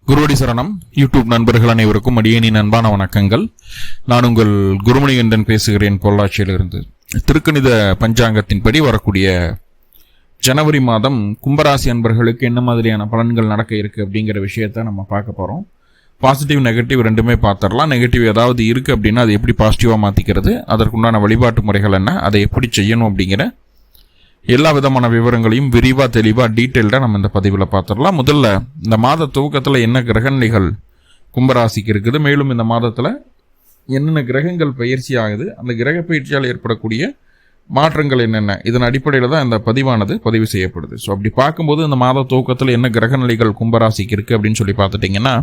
குருவடி சரணம். யூடியூப் நண்பர்கள் அனைவருக்கும் அடியேனின் அன்பான வணக்கங்கள். நான் உங்கள் குருமணிகண்டன் பேசுகிறேன், பொள்ளாச்சியிலிருந்து. திருக்கணித பஞ்சாங்கத்தின்படி வரக்கூடிய ஜனவரி மாதம் கும்பராசி அன்பர்களுக்கு என்ன மாதிரியான பலன்கள் நடக்க இருக்கு அப்படிங்கிற விஷயத்த நம்ம பார்க்க போறோம். பாசிட்டிவ் நெகட்டிவ் ரெண்டுமே பார்த்துடலாம். நெகட்டிவ் ஏதாவது இருக்கு அப்படின்னா அதை எப்படி பாசிட்டிவா மாத்திக்கிறது, அதற்குண்டான வழிபாட்டு முறைகள் என்ன, அதை எப்படி செய்யணும் அப்படிங்கிற எல்லா விதமான விவரங்களையும் விரிவாக தெளிவாக டீட்டெயில்டாக நம்ம இந்த பதிவில் பார்த்துடலாம். முதல்ல இந்த மாத துவக்கத்தில் என்ன கிரகநிலைகள் கும்பராசிக்கு இருக்குது, மேலும் இந்த மாதத்தில் என்னென்ன கிரகங்கள் பயிற்சி ஆகுது, அந்த கிரக பயிற்சியால் ஏற்படக்கூடிய மாற்றங்கள் என்னென்ன, இதன் அடிப்படையில் தான் இந்த பதிவானது பதிவு செய்யப்படுது. ஸோ அப்படி பார்க்கும்போது இந்த மாத துவக்கத்தில் என்ன கிரகநிலைகள் கும்பராசிக்கு இருக்குது அப்படின்னு சொல்லி பார்த்துட்டிங்கன்னா,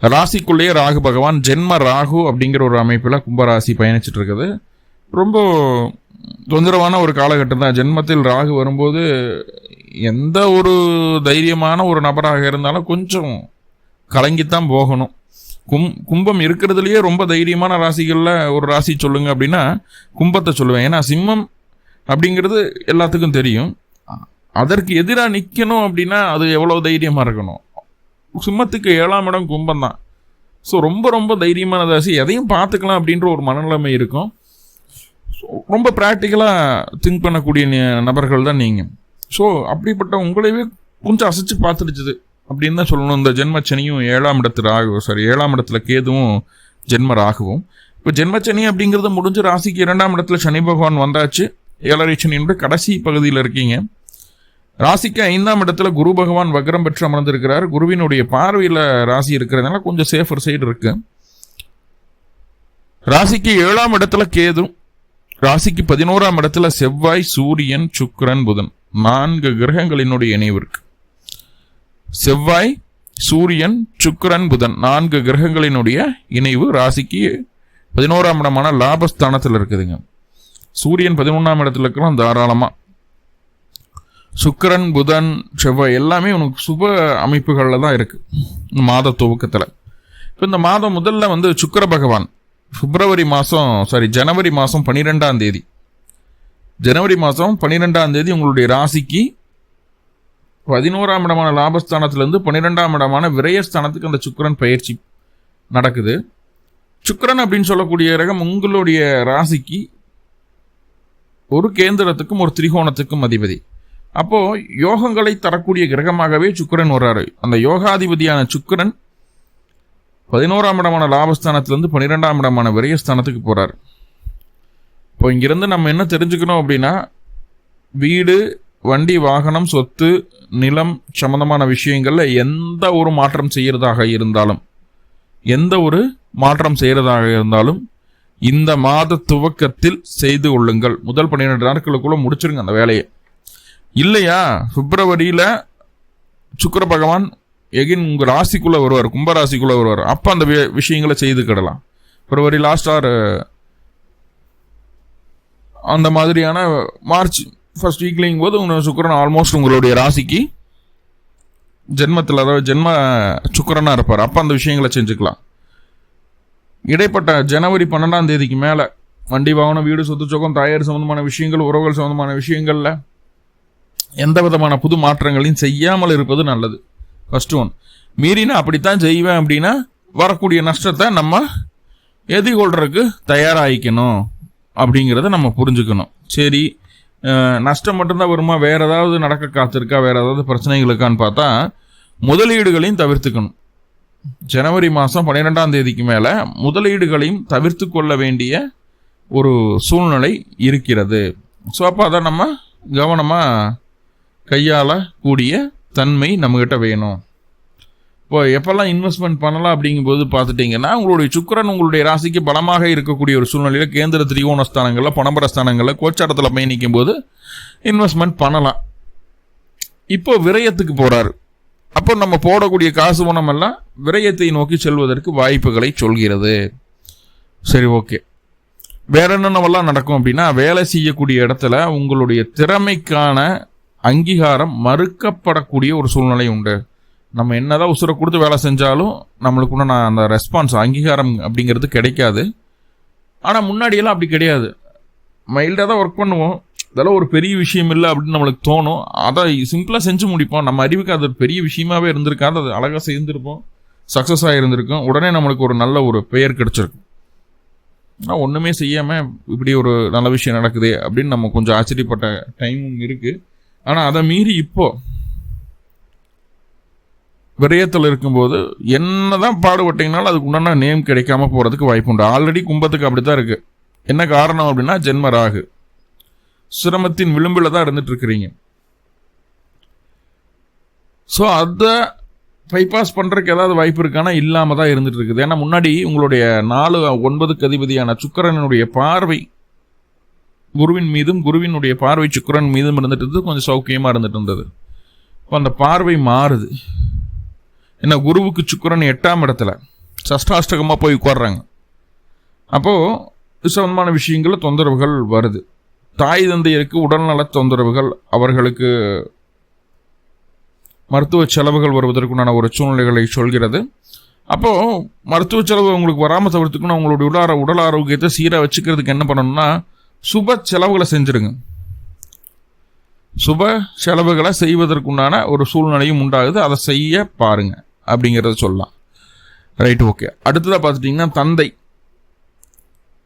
ராசிக்குள்ளேயே ராகு பகவான் ஜென்ம ராகு அப்படிங்கிற ஒரு அமைப்பில் கும்பராசி பயணிச்சுட்டு இருக்குது. ரொம்ப தொந்தரவான ஒரு காலகட்டம் தான். ஜென்மத்தில் ராகு வரும்போது எந்த ஒரு தைரியமான ஒரு நபராக இருந்தாலும் கொஞ்சம் கலங்கித்தான் போகணும். கும்பம் இருக்கிறதுலையே ரொம்ப தைரியமான ராசிகளில் ஒரு ராசி சொல்லுங்க அப்படின்னா கும்பத்தை சொல்லுவேன். ஏன்னா சிம்மம் அப்படிங்கிறது எல்லாத்துக்கும் தெரியும். அதற்கு எதிராக நிற்கணும் அப்படின்னா அது எவ்வளோ தைரியமாக இருக்கணும். சிம்மத்துக்கு 7ஆம் இடம் கும்பம் தான். ஸோ ரொம்ப ரொம்ப தைரியமான ராசி, எதையும் பார்த்துக்கலாம் அப்படின்ற ஒரு மனநிலைமை இருக்கும். ரொம்ப ப்ராக்டிக்கலாக திங்க் பண்ணக்கூடிய நபர்கள் தான் நீங்கள். ஸோ அப்படிப்பட்ட உங்களையே கொஞ்சம் அசைச்சு பார்த்துடுச்சுது அப்படின்னு தான் சொல்லணும். இந்த ஜென்மச்சனியும் 7ஆம் இடத்துல கேதுவும் ஜென்ம ராகுவும். இப்போ ஜென்மச்சனி அப்படிங்கிறது முடிஞ்சு ராசிக்கு 2ஆம் இடத்துல சனி பகவான் வந்தாச்சு. 7.5 சனியினுடைய கடைசி பகுதியில் இருக்கீங்க. ராசிக்கு 5ஆம் இடத்துல குரு பகவான் வக்ரம் பெற்று அமர்ந்திருக்கிறார். குருவினுடைய பார்வையில் ராசி இருக்கிறதுனால கொஞ்சம் சேஃபர் சைடு இருக்கு. ராசிக்கு 7ஆம் இடத்துல கேது, ராசிக்கு 11ஆம் இடத்துல செவ்வாய், சூரியன், சுக்கிரன், புதன், 4 கிரகங்களினுடைய இணைவு இருக்கு. செவ்வாய், சூரியன், சுக்கிரன், புதன் 4 கிரகங்களினுடைய இணைவு ராசிக்கு 11ஆம் இடமான லாபஸ்தானத்தில் இருக்குதுங்க. சூரியன் 11ஆம் இடத்துல இருக்கலாம் தாராளமா. சுக்கிரன், புதன், செவ்வாய் எல்லாமே உனக்கு சுப அமைப்புகள்ல தான் இருக்கு மாத துவக்கத்துல. இப்போ இந்த மாதம் முதல்ல சுக்கிர பகவான் ஜனவரி மாதம் 12ஆம் தேதி ஜனவரி மாதம் 12ஆம் தேதி உங்களுடைய ராசிக்கு 11ஆம் இடமான லாபஸ்தானத்திலிருந்து 12ஆம் இடமான விரயஸ்தானத்துக்கு அந்த சுக்கிரன் பயிற்சி நடக்குது. சுக்கிரன் அப்படின்னு சொல்லக்கூடிய கிரகம் உங்களுடைய ராசிக்கு ஒரு கேந்திரத்துக்கும் ஒரு திரிகோணத்துக்கும் அதிபதி. அப்போ யோகங்களை தரக்கூடிய கிரகமாகவே சுக்கிரன் வர்றாரு. அந்த யோகாதிபதியான சுக்கிரன் 11ஆம் இடமான லாபஸ்தானத்திலிருந்து 12ஆம் இடமான விரயஸ்தானத்துக்கு போறார். இப்போ இங்கிருந்து நம்ம என்ன தெரிஞ்சுக்கணும் அப்படின்னா, வீடு, வண்டி, வாகனம், சொத்து, நிலம் சம்பந்தமான விஷயங்கள்ல எந்த ஒரு மாற்றம் செய்யறதாக இருந்தாலும் இந்த மாத துவக்கத்தில் செய்து கொள்ளுங்கள். முதல் 12 நாட்களுக்குள்ள முடிச்சிருங்க அந்த வேலையை. இல்லையா, பிப்ரவரியில சுக்கிர பகவான் எகின் உங்க ராசிக்குள்ள வருவார், கும்பராசிக்குள்ள வருவார். அப்ப அந்த விஷயங்களை செய்துக்கிடலாம். பிப்ரவரி லாஸ்ட் ஆர் அந்த மாதிரியான மார்ச் ஃபர்ஸ்ட் வீக்லிங் போது உங்க சுக்கிரன் ஆல்மோஸ்ட் உங்களுடைய ராசிக்கு ஜென்மத்தில், அதாவது ஜென்ம சுக்கிரனா இருப்பார். அப்ப அந்த விஷயங்களை செஞ்சுக்கலாம். இடைப்பட்ட ஜனவரி 12ஆம் தேதிக்கு மேல வண்டி, வாகனம், வீடு, சொத்து, சுகம், தாயார் சம்பந்தமான விஷயங்கள், உறவுகள் சம்பந்தமான விஷயங்கள்ல எந்த விதமான புது மாற்றங்களையும் செய்யாமல் இருப்பது நல்லது. First one. மீறினா அப்படித்தான் செய்வேன் அப்படின்னா வரக்கூடிய நஷ்டத்தை நம்ம எதிர்கொள்றதுக்கு தயாராகிக்கணும் அப்படிங்கிறத நம்ம புரிஞ்சுக்கணும். சரி, நஷ்டம் மட்டும்தான் வருமா, வேற ஏதாவது நடக்க காத்திருக்கா, வேற ஏதாவது பிரச்சனைகளுக்கான்னு பார்த்தா முதலீடுகளையும் தவிர்த்துக்கணும். ஜனவரி மாதம் 12ஆம் தேதிக்கு மேலே முதலீடுகளையும் தவிர்த்து கொள்ள வேண்டிய ஒரு சூழ்நிலை இருக்கிறது. ஸோ அப்போ அதை நம்ம கவனமாக கையாள கூடிய தன்மை நம்மகிட்ட வேணும். இப்போ எப்பெல்லாம் இன்வெஸ்ட்மெண்ட் பண்ணலாம் அப்படிங்கும்போது பார்த்துட்டிங்கன்னா, உங்களுடைய சுக்கிரன் உங்களுடைய ராசிக்கு பலமாக இருக்கக்கூடிய ஒரு சூழ்நிலையில் கேந்திர திரிகோண ஸ்தானங்களில், பணபர ஸ்தானங்களில் கோச்சாரத்தில் பயணிக்கும் போது இன்வெஸ்ட்மெண்ட் பண்ணலாம். இப்போ விரயத்துக்கு போறாரு. அப்போ நம்ம போடக்கூடிய காசு பணம் எல்லாம் விரயத்தை நோக்கி செல்வதற்கு வாய்ப்புகளை சொல்கிறது. சரி, ஓகே. வேற என்னென்னவெல்லாம் நடக்கும் அப்படின்னா, வேலை செய்யக்கூடிய இடத்துல உங்களுடைய திறமைக்கான அங்கீகாரம் மறுக்கப்படக்கூடிய ஒரு சூழ்நிலை உண்டு. நம்ம என்னதான் உசுரை கொடுத்து வேலை செஞ்சாலும் நம்மளுக்கு அந்த ரெஸ்பான்ஸ், அங்கீகாரம் அப்படிங்கிறது கிடைக்காது. ஆனால் முன்னாடியெல்லாம் அப்படி கிடையாது. மைல்டாக தான் ஒர்க் பண்ணுவோம், இதெல்லாம் ஒரு பெரிய விஷயம் இல்லை அப்படின்னு நம்மளுக்கு தோணும். அதை சிம்பிளாக செஞ்சு முடிப்போம். நம்ம அறிவுக்கு அது ஒரு பெரிய விஷயமாவே இருந்திருக்காது. அது அழகாக செய்திருப்போம், சக்ஸஸ் ஆகிருந்திருக்கும். உடனே நம்மளுக்கு ஒரு நல்ல ஒரு பெயர் கிடைச்சிருக்கும். ஆனால் ஒன்றுமே செய்யாமல் இப்படி ஒரு நல்ல விஷயம் நடக்குது அப்படின்னு நம்ம கொஞ்சம் ஆச்சரியப்பட்ட டைமும் இருக்குது. ஆனால் அதை மீறி இப்போ விரயத்தில் இருக்கும்போது என்னதான் பாடுபட்டீங்கனாலும் அதுக்கு உண்டான நேம் கிடைக்காம போகிறதுக்கு வாய்ப்பு உண்டு. ஆல்ரெடி கும்பத்துக்கு அப்படி தான் இருக்குது. என்ன காரணம் அப்படின்னா ஜென்ம ராகு, சிரமத்தின் விளிம்பில் தான் இருந்துட்டு இருக்கிறீங்க. ஸோ அதை பைபாஸ் பண்ணுறதுக்கு ஏதாவது வாய்ப்பு இருக்கானா இல்லாமல் தான் இருந்துட்டு இருக்குது. ஏன்னா முன்னாடி உங்களுடைய 4-9 அதிபதியான சுக்கிரனுடைய பார்வை குருவின் மீதும், குருவினுடைய பார்வை சுக்கிரன் மீதும் இருந்துட்டு இருந்தது. கொஞ்சம் சௌக்கியமாக இருந்துட்டு இருந்தது. இப்போ அந்த பார்வை மாறுது. ஏன்னா குருவுக்கு சுக்கிரன் 8ஆம் இடத்துல சஷ்டாஷ்டகமாக போய் உட்கார்றாங்க. அப்போது இது சம்பந்தமான விஷயங்களில் தொந்தரவுகள் வருது. தாய் தந்தையருக்கு உடல்நல தொந்தரவுகள், அவர்களுக்கு மருத்துவ செலவுகள் வருவதற்குண்டான ஒரு சூழ்நிலைகளை சொல்கிறது. அப்போது மருத்துவ செலவு உங்களுக்கு வராமல் தவிர்த்துக்கணும். உங்களுடைய உடல் ஆரோக்கியத்தை சீராக வச்சுக்கிறதுக்கு என்ன பண்ணணும்னா சுப செலவுகளை செஞ்சுருங்க. சுப செலவுகளை செய்வதற்குண்டான ஒரு சூழ்நிலையும் உண்டாகுது. அதை செய்ய பாருங்க அப்படிங்கிறத சொல்லலாம். Right, okay. அடுத்ததாக பார்த்துட்டிங்கன்னா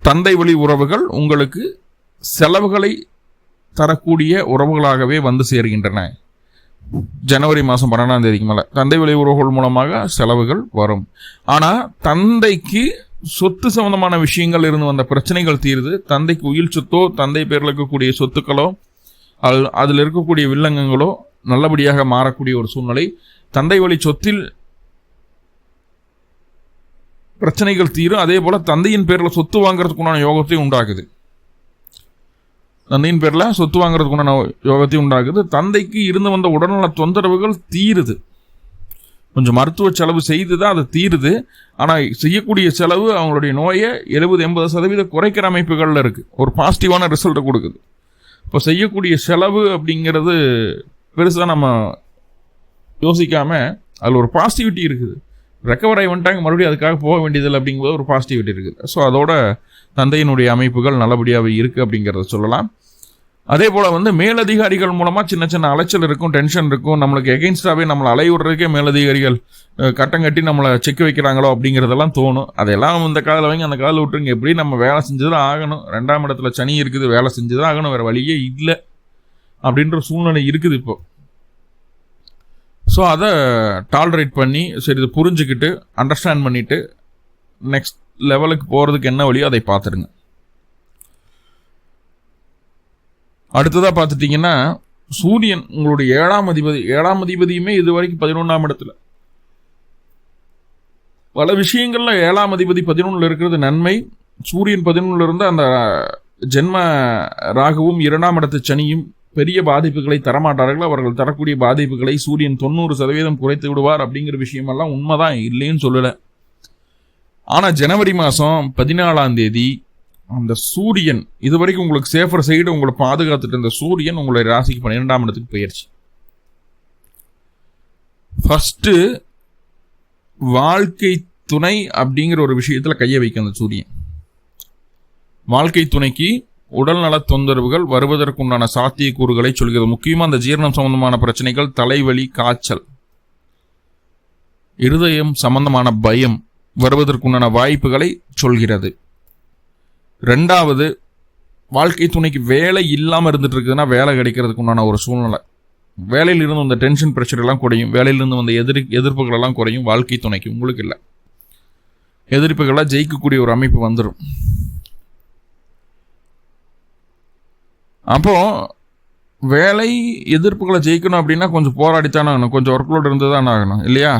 தந்தை வழி உறவுகள் உங்களுக்கு செலவுகளை தரக்கூடிய உறவுகளாகவே வந்து சேர்கின்றன. ஜனவரி மாதம் 12ஆம் தேதிக்கு மேலே தந்தை வழி உறவுகள் மூலமாக செலவுகள் வரும். ஆனால் தந்தைக்கு சொத்து சம்பந்தமான விஷயங்கள் இருந்து வந்த பிரச்சனைகள் தீருது. தந்தைக்கு உயில் சொத்தோ, தந்தை பேரில் இருக்கக்கூடிய சொத்துக்களோ, அதில் இருக்கக்கூடிய வில்லங்கங்களோ நல்லபடியாக மாறக்கூடிய ஒரு சூழ்நிலை. தந்தை வழி சொத்தில் பிரச்சனைகள் தீரும். அதே போல தந்தையின் பேரில் சொத்து வாங்குறதுக்குண்டான யோகத்தையும் உண்டாகுது. தந்தையின் பேரில் சொத்து வாங்குறதுக்குண்டான யோகத்தையும் உண்டாகுது. தந்தைக்கு இருந்து வந்த உடல்நல தொந்தரவுகள் தீருது. கொஞ்சம் மருத்துவ செலவு செய்து தான் அது தீருது. ஆனால் செய்யக்கூடிய செலவு அவங்களுடைய நோயை 70-80% குறைக்கிற அமைப்புகளில் இருக்குது. ஒரு பாசிட்டிவான ரிசல்ட்டை கொடுக்குது. இப்போ செய்யக்கூடிய செலவு அப்படிங்கிறது பெருசாக நம்ம யோசிக்காமல் அதில் ஒரு பாசிட்டிவிட்டி இருக்குது. ரெக்கவர் ஆகி வந்துட்டாங்க, மறுபடியும் அதுக்காக போக வேண்டியதில்லை அப்படிங்கும்போது ஒரு பாசிட்டிவிட்டி இருக்குது. ஸோ அதோட தந்தையினுடைய அமைப்புகள் நல்லபடியாக இருக்குது அப்படிங்கிறத சொல்லலாம். அதே போல் மேலதிகாரிகள் மூலமாக சின்ன சின்ன அலைச்சல் இருக்கும், டென்ஷன் இருக்கும். நம்மளுக்கு எகெயின்ஸ்டாகவே நம்மளை அலைவிடுறதுக்கே மேலதிகாரிகள் கட்டம் கட்டி நம்மளை செக் வைக்கிறாங்களோ அப்படிங்கிறதெல்லாம் தோணும். அதெல்லாம் இந்த காதில் வாங்கி அந்த காதில் விட்டுருங்க. எப்படி நம்ம வேலை செஞ்சு தான் ஆகணும். 2ஆம் இடத்துல சனி இருக்குது, வேலை செஞ்சு தான் ஆகணும், வேறு வழியே இல்லை அப்படின்ற சூழ்நிலை இருக்குது இப்போ. ஸோ அதை டாலரேட் பண்ணி சரி இதை புரிஞ்சுக்கிட்டு அண்டர்ஸ்டாண்ட் பண்ணிவிட்டு நெக்ஸ்ட் லெவலுக்கு போகிறதுக்கு என்ன வழியோ அதை பார்த்துருங்க. அடுத்ததாக பார்த்துட்டிங்கன்னா சூரியன் உங்களுடைய 7ஆம் அதிபதியுமே இது வரைக்கும் 11ஆம் இடத்துல. பல விஷயங்கள்ல 7ஆம் அதிபதி 11 இருக்கிறது நன்மை. சூரியன் 11 இருந்து அந்த ஜென்ம ராகுவும் 2ஆம் இடத்து சனியும் பெரிய பாதிப்புகளை தரமாட்டார்கள். அவர்கள் தரக்கூடிய பாதிப்புகளை சூரியன் 90% குறைத்து விடுவார் அப்படிங்கிற விஷயமெல்லாம் உண்மைதான், இல்லைன்னு சொல்லலை. ஆனால் ஜனவரி மாதம் 14ஆம் தேதி அந்த சூரியன் இதுவரைக்கும் உங்களுக்கு சேஃபர் சைடு உங்களை பாதுகாத்துட்டு இருந்த சூரியன் உங்களுடைய ராசிக்கு 12ஆம் இடத்துக்கு போயிடுச்சு. ஃபர்ஸ்ட் வாழ்க்கை துணை அப்படிங்கிற ஒரு விஷயத்துல கையை வைக்க அந்த சூரியன். வாழ்க்கை துணைக்கு உடல்நல தொந்தரவுகள் வருவதற்குண்டான சாத்தியக்கூறுகளை சொல்கிறது. முக்கியமாக அந்த ஜீரணம் சம்பந்தமான பிரச்சனைகள், தலைவலி, காய்ச்சல், இருதயம் சம்பந்தமான பயம் வருவதற்குண்டான வாய்ப்புகளை சொல்கிறது. 2வது, வாழ்க்கை துணைக்கு வேலை இல்லாமல் இருந்துட்டு இருக்குதுன்னா வேலை கிடைக்கிறதுக்கு உண்டான ஒரு சூழ்நிலை. வேலையிலிருந்து வந்த டென்ஷன் ப்ரெஷர் எல்லாம் குறையும். வேலையிலிருந்து வந்த எதிர்ப்புகள் எல்லாம் குறையும். வாழ்க்கை துணைக்கு, உங்களுக்கு இல்லை, எதிர்ப்புகளாக ஜெயிக்கக்கூடிய ஒரு அமைப்பு வந்துடும். அப்போ வேலை எதிர்ப்புகளை ஜெயிக்கணும் அப்படின்னா கொஞ்சம் போராடித்தானே ஆகணும், கொஞ்சம் ஒர்க்லோட் இருந்து தான் ஆகணும் இல்லையா?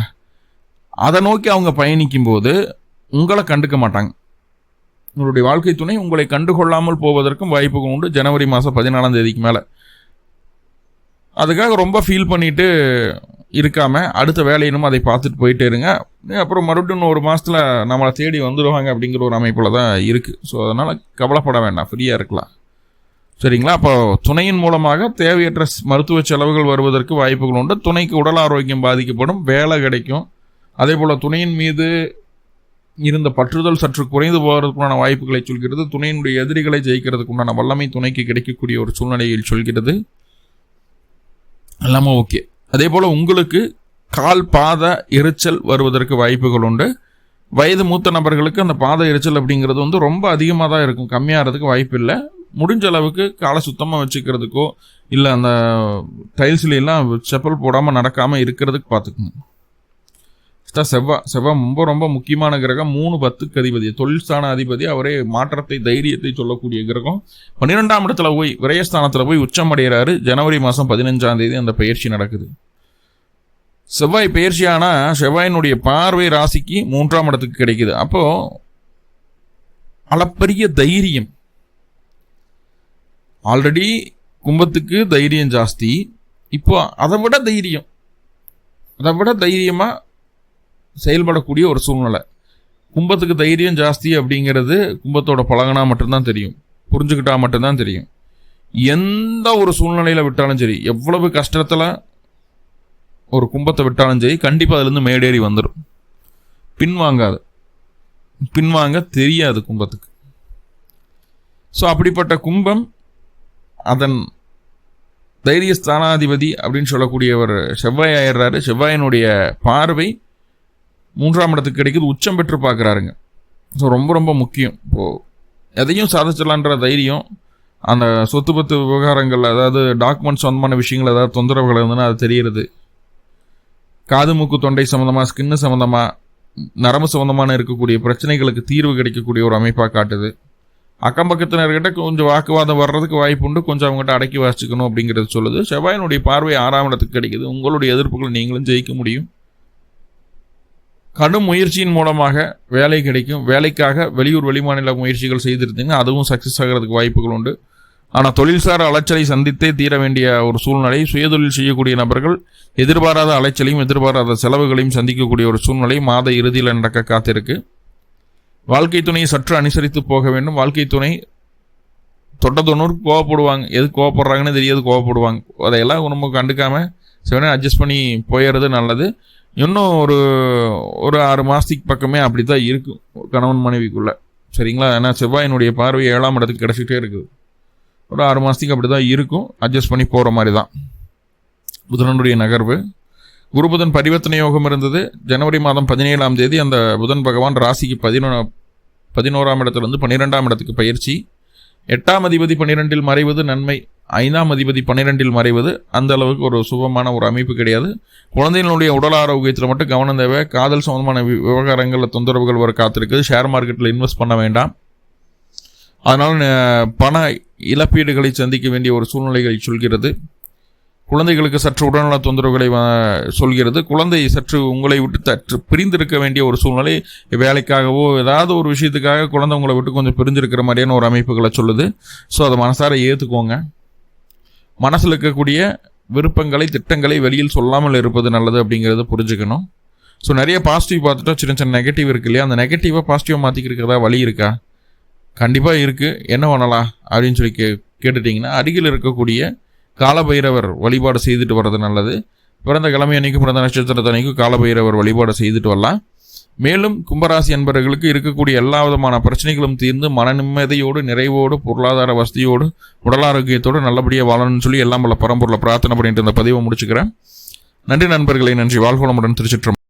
அதை நோக்கி அவங்க பயணிக்கும் போது உங்களை கண்டுக்க மாட்டாங்க. உங்களுடைய வாழ்க்கை துணை உங்களை கண்டுகொள்ளாமல் போவதற்கும் வாய்ப்புகள் உண்டு ஜனவரி மாதம் 14ஆம் தேதிக்கு மேலே. அதுக்காக ரொம்ப ஃபீல் பண்ணிட்டு இருக்காமல் அடுத்த வேலையினும் அதை பார்த்துட்டு போயிட்டே இருங்க. அப்புறம் மறுபடியும் 1 மாதத்தில் நம்மளை தேடி வந்துடுவாங்க அப்படிங்கிற ஒரு அமைப்பில் தான் இருக்குது. ஸோ அதனால் கவலைப்பட வேண்டாம், ஃப்ரீயாக இருக்கலாம். சரிங்களா? அப்போ துணையின் மூலமாக தேவையற்ற மருத்துவ செலவுகள் வருவதற்கு வாய்ப்புகள் உண்டு. துணைக்கு உடல் ஆரோக்கியம் பாதிக்கப்படும், வேலை கிடைக்கும். அதே போல் துணையின் மீது இருந்த பற்றுதல் சற்று குறைந்து போவதற்குண்டான வாய்ப்புகளை சொல்கிறது. துணையினுடைய எதிரிகளை ஜெயிக்கிறதுக்குண்டான வல்லமை துணைக்கு கிடைக்கக்கூடிய ஒரு சூழ்நிலையில் சொல்கிறது. எல்லாமே ஓகே. அதே போல் உங்களுக்கு கால் பாத எரிச்சல் வருவதற்கு வாய்ப்புகள் உண்டு. வயது மூத்த நபர்களுக்கு அந்த பாத எரிச்சல் அப்படிங்கிறது ரொம்ப அதிகமாக தான் இருக்கும், கம்மியாகிறதுக்கு வாய்ப்பு இல்லை. முடிஞ்ச அளவுக்கு காலை சுத்தமாக வச்சுக்கிறதுக்கோ இல்லை அந்த டைல்ஸ்லாம் செப்பல் போடாமல் நடக்காமல் இருக்கிறதுக்கு பார்த்துக்கணும். செவ்வாய் ரொம்ப முக்கியமான கிரகம். 3-10க்கு அதிபதி, தொழில் ஸ்தான அதிபதி. அவரே மாற்றத்தை தைரியத்தை சொல்லக்கூடிய கிரகம். 12ஆம் இடத்துல போய் விரயஸ்தானத்தில் போய் உச்சம் அடைகிறாரு. ஜனவரி மாதம் 15ஆம் தேதி அந்த பயிற்சி நடக்குது. செவ்வாய் பயிற்சியானா செவ்வாயினுடைய பார்வை ராசிக்கு 3ஆம் இடத்துக்கு கிடைக்குது. அப்போ அளப்பரிய தைரியம். ஆல்ரெடி கும்பத்துக்கு தைரியம் ஜாஸ்தி, இப்போ அதை விட தைரியமா செயல்படக்கூடிய ஒரு சூழ்நிலை. கும்பத்துக்கு தைரியம் ஜாஸ்தி அப்படிங்கிறது கும்பத்தோட பழகினா மட்டும்தான் தெரியும், புரிஞ்சுக்கிட்டா மட்டும்தான் தெரியும். எந்த ஒரு சூழ்நிலையில விட்டாலும் சரி, எவ்வளவு கஷ்டத்துல ஒரு கும்பத்தை விட்டாலும் சரி, கண்டிப்பா அதுல இருந்து மேடேறி வந்துடும். பின்வாங்க தெரியாது கும்பத்துக்கு. ஸோ அப்படிப்பட்ட கும்பம் அதன் தைரிய ஸ்தானாதிபதி அப்படின்னு சொல்லக்கூடியவர் செவ்வாய் ஆயிடுறாரு. செவ்வாயினுடைய பார்வை 3ஆம் இடத்துக்கு கிடைக்குது, உச்சம் பெற்று பார்க்குறாருங்க. ஸோ ரொம்ப முக்கியம். இப்போது எதையும் சாதிச்சிடலான்ற தைரியம், அந்த சொத்து பத்து விவகாரங்கள், அதாவது டாக்குமெண்ட் சம்பந்தமான விஷயங்கள் ஏதாவது தொந்தரவுகள் இருந்ததுன்னா அது தெரிகிறது. காது மூக்கு தொண்டை சம்மந்தமாக, ஸ்கின்னு சம்மந்தமாக, நரம்பு சம்மந்தமான இருக்கக்கூடிய பிரச்சனைகளுக்கு தீர்வு கிடைக்கக்கூடிய ஒரு அமைப்பாக காட்டுது. அக்கம் பக்கத்தினர்கிட்ட கொஞ்சம் வாக்குவாதம் வர்றதுக்கு வாய்ப்பு உண்டு, கொஞ்சம் அவங்ககிட்ட அடக்கி வாசிக்கணும் அப்படிங்கிறது சொல்லுது. செவ்வாயினுடைய பார்வை 6ஆம் இடத்துக்கு கிடைக்குது. உங்களுடைய எதிர்ப்புகளை நீங்களும் ஜெயிக்க முடியும். கடும் முயற்சியின் மூலமாக வேலை கிடைக்கும். வேலைக்காக வெளியூர் வெளிமாநில முயற்சிகள் செய்திருந்தீங்கன்னா அதுவும் சக்ஸஸ் ஆகிறதுக்கு வாய்ப்புகள் உண்டு. ஆனால் தொழில்சார் அலைச்சலை சந்தித்தே தீர வேண்டிய ஒரு சூழ்நிலை. சுயதொழில் செய்யக்கூடிய நபர்கள் எதிர்பாராத அலைச்சலையும் எதிர்பாராத செலவுகளையும் சந்திக்கக்கூடிய ஒரு சூழ்நிலை மாத இறுதியில் நடக்க காத்திருக்கு. வாழ்க்கை துணையை சற்று அனுசரித்து போக வேண்டும். வாழ்க்கை துணை தொட்டதொண்ணூறு கோவப்படுவாங்க, எது கோவப்படுறாங்கன்னு தெரியாது, கோவப்படுவாங்க. அதையெல்லாம் நம்ம கண்டுக்காமல் சிவனே அட்ஜஸ்ட் பண்ணி போயிடுறது நல்லது. இன்னும் ஒரு 6 மாதத்துக்கு பக்கமே அப்படி தான் இருக்கும் கணவன் மனைவிக்குள்ள, சரிங்களா? ஏன்னா செவ்வாயினுடைய பார்வை 7ஆம் இடத்துக்கு கிடச்சிட்டே இருக்குது. ஒரு 6 மாதத்துக்கு அப்படி தான் இருக்கும், அட்ஜஸ்ட் பண்ணி போகிற மாதிரி தான். புதனுடைய நகர்வு, குரு புதன் பரிவர்த்தனை யோகம் இருந்தது. ஜனவரி மாதம் 17ஆம் தேதி அந்த புதன் பகவான் ராசிக்கு 11ஆம் இடத்துலேருந்து 12ஆம் இடத்துக்கு பயிற்சி. 8ஆம் அதிபதி 12இல் மறைவது நன்மை, 5ஆம் அதிபதி 12இல் மறைவது அந்த அளவுக்கு ஒரு சுபமான ஒரு அமைப்பு கிடையாது. குழந்தைகளுடைய உடல் ஆரோக்கியத்தில் மட்டும் கவனம் தேவை. காதல் சம்பந்தமான விவகாரங்களில் தொந்தரவுகள் வர காத்திருக்குது. ஷேர் மார்க்கெட்டில் இன்வெஸ்ட் பண்ண வேண்டாம். அதனால் பண இழப்பீடுகளை சந்திக்க வேண்டிய ஒரு சூழ்நிலைகளை சொல்கிறது. குழந்தைகளுக்கு சற்று உடல்நல தொந்தரவுகளை சொல்கிறது. குழந்தை சற்று உங்களை விட்டு சற்று பிரிந்திருக்க வேண்டிய ஒரு சூழ்நிலை. வேலைக்காகவோ ஏதாவது ஒரு விஷயத்துக்காக குழந்தை உங்களை விட்டு கொஞ்சம் பிரிஞ்சிருக்கிற மாதிரியான ஒரு அமைப்புகளை சொல்லுது. ஸோ அதை மனசார ஏற்றுக்கோங்க. மனசில் இருக்கக்கூடிய விருப்பங்களை திட்டங்களை வெளியில் சொல்லாமல் இருப்பது நல்லது அப்படிங்கிறத புரிஞ்சுக்கணும். ஸோ நிறைய பாசிட்டிவ் பார்த்துட்டா சின்ன நெகட்டிவ் இருக்கு இல்லையா? அந்த நெகட்டிவாக பாசிட்டிவாக மாற்றிக்கிறதா வழி இருக்கா? கண்டிப்பாக இருக்குது. என்ன பண்ணலாம் அப்படின்னு சொல்லி கேட்டுட்டிங்கன்னா, அருகில் இருக்கக்கூடிய காலபைரவர் வழிபாடு செய்துட்டு வர்றது நல்லது. பிறந்த கிழமை அன்னைக்கு, பிறந்த நட்சத்திரத்து அன்னைக்கும் காலபைரவர் வழிபாடு செய்துட்டு வரலாம். மேலும் கும்பராசி அன்பர்களுக்கு இருக்கக்கூடிய எல்லா விதமான பிரச்சனைகளும் தீர்ந்து மன நிம்மதியோடு, நிறைவோடு, பொருளாதார வசதியோடு, உடல் ஆரோக்கியத்தோடு நல்லபடியாக வாழணும்னு சொல்லி எல்லாம் பல பரம்பொருளை பிரார்த்தனை பண்ணிட்டு இந்த பதிவை முடிச்சுக்கிறேன். நன்றி நண்பர்களே, நன்றி. வாழ்வளமுடன். திருச்சிற்றம்பலம்.